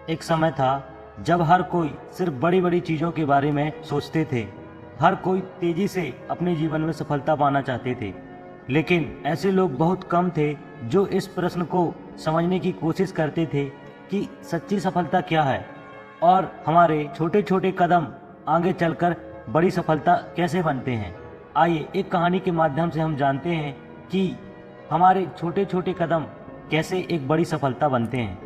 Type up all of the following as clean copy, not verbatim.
एक समय था जब हर कोई सिर्फ बड़ी बड़ी चीज़ों के बारे में सोचते थे। हर कोई तेजी से अपने जीवन में सफलता पाना चाहते थे, लेकिन ऐसे लोग बहुत कम थे जो इस प्रश्न को समझने की कोशिश करते थे कि सच्ची सफलता क्या है और हमारे छोटे छोटे कदम आगे चलकर बड़ी सफलता कैसे बनते हैं। आइए एक कहानी के माध्यम से हम जानते हैं कि हमारे छोटे छोटे कदम कैसे एक बड़ी सफलता बनते हैं।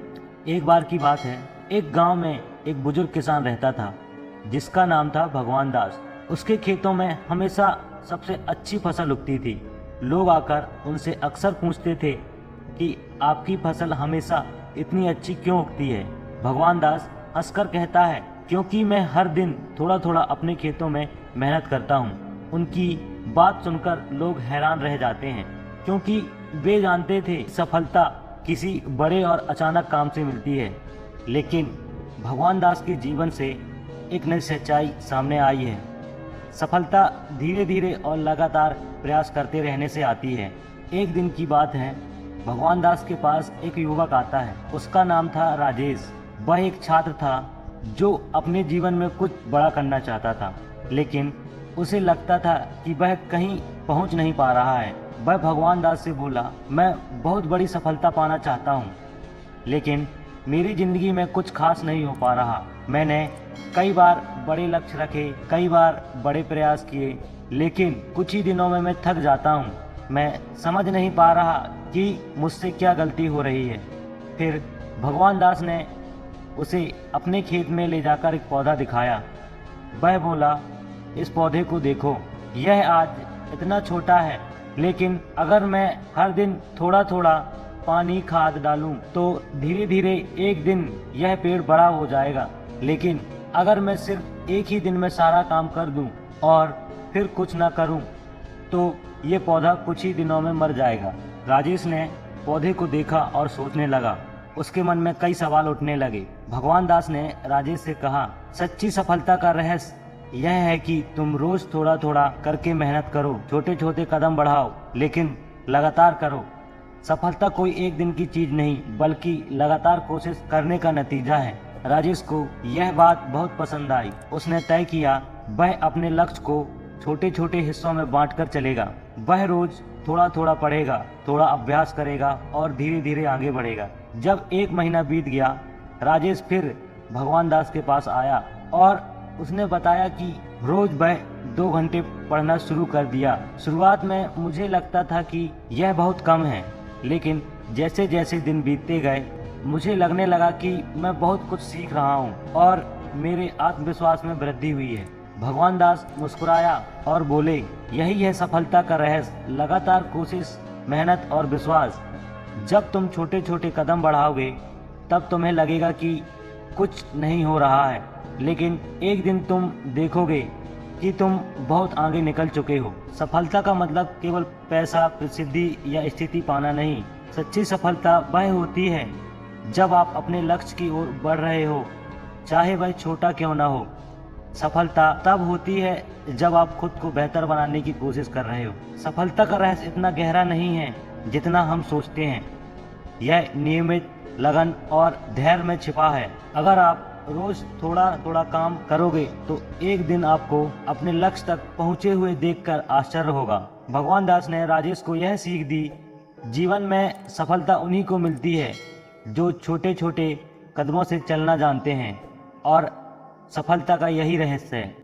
एक बार की बात है, एक गांव में एक बुजुर्ग किसान रहता था जिसका नाम था भगवान दास। उसके खेतों में हमेशा सबसे अच्छी फसल उगती थी। लोग आकर उनसे अक्सर पूछते थे कि आपकी फसल हमेशा इतनी अच्छी क्यों उगती है। भगवान दास हंसकर कहता है, क्योंकि मैं हर दिन थोड़ा थोड़ा अपने खेतों में मेहनत करता हूँ। उनकी बात सुनकर लोग हैरान रह जाते हैं, क्योंकि वे जानते थे सफलता किसी बड़े और अचानक काम से मिलती है। लेकिन भगवान दास के जीवन से एक नई सच्चाई सामने आई है। सफलता धीरे धीरे और लगातार प्रयास करते रहने से आती है। एक दिन की बात है, भगवान दास के पास एक युवक आता है। उसका नाम था राजेश। वह एक छात्र था जो अपने जीवन में कुछ बड़ा करना चाहता था, लेकिन उसे लगता था कि वह कहीं पहुंच नहीं पा रहा है। वह भगवान दास से बोला, मैं बहुत बड़ी सफलता पाना चाहता हूं, लेकिन मेरी जिंदगी में कुछ खास नहीं हो पा रहा। मैंने कई बार बड़े लक्ष्य रखे, कई बार बड़े प्रयास किए, लेकिन कुछ ही दिनों में मैं थक जाता हूं। मैं समझ नहीं पा रहा कि मुझसे क्या गलती हो रही है। फिर भगवान दास ने उसे अपने खेत में ले जाकर एक पौधा दिखाया। वह बोला, इस पौधे को देखो, यह आज इतना छोटा है, लेकिन अगर मैं हर दिन थोड़ा थोड़ा पानी खाद डालूं तो धीरे धीरे एक दिन यह पेड़ बड़ा हो जाएगा। लेकिन अगर मैं सिर्फ एक ही दिन में सारा काम कर दूं और फिर कुछ ना करूं तो ये पौधा कुछ ही दिनों में मर जाएगा। राजेश ने पौधे को देखा और सोचने लगा। उसके मन में कई सवाल उठने लगे। भगवान दास ने राजेश से कहा, सच्ची सफलता का रहस्य यह है कि तुम रोज थोड़ा थोड़ा करके मेहनत करो, छोटे छोटे कदम बढ़ाओ, लेकिन लगातार करो। सफलता कोई एक दिन की चीज नहीं, बल्कि लगातार कोशिश करने का नतीजा है। राजेश को यह बात बहुत पसंद आई। उसने तय किया वह अपने लक्ष्य को छोटे छोटे हिस्सों में बांटकर चलेगा। वह रोज थोड़ा थोड़ा पढ़ेगा, थोड़ा अभ्यास करेगा और धीरे धीरे आगे बढ़ेगा। जब एक महीना बीत गया, राजेश फिर भगवान दास के पास आया और उसने बताया कि रोज वह 2 घंटे पढ़ना शुरू कर दिया। शुरुआत में मुझे लगता था कि यह बहुत कम है, लेकिन जैसे जैसे दिन बीतते गए मुझे लगने लगा कि मैं बहुत कुछ सीख रहा हूँ और मेरे आत्मविश्वास में वृद्धि हुई है। भगवान दास मुस्कुराया और बोले, यही है सफलता का रहस्य, लगातार कोशिश, मेहनत और विश्वास। जब तुम छोटे छोटे कदम बढ़ाओगे तब तुम्हें लगेगा कि कुछ नहीं हो रहा है, लेकिन एक दिन तुम देखोगे कि तुम बहुत आगे निकल चुके हो। सफलता का मतलब केवल पैसा, प्रसिद्धि या स्थिति पाना नहीं। सच्ची सफलता वह होती है जब आप अपने लक्ष्य की ओर बढ़ रहे हो, चाहे वह छोटा क्यों ना हो। सफलता तब होती है जब आप खुद को बेहतर बनाने की कोशिश कर रहे हो। सफलता का रहस्य इतना गहरा नहीं है जितना हम सोचते हैं। यह नियमित लगन और धैर्य में छिपा है। अगर आप रोज थोड़ा थोड़ा काम करोगे तो एक दिन आपको अपने लक्ष्य तक पहुंचे हुए देखकर आश्चर्य होगा। भगवान दास ने राजेश को यह सीख दी, जीवन में सफलता उन्हीं को मिलती है जो छोटे छोटे कदमों से चलना जानते हैं, और सफलता का यही रहस्य है।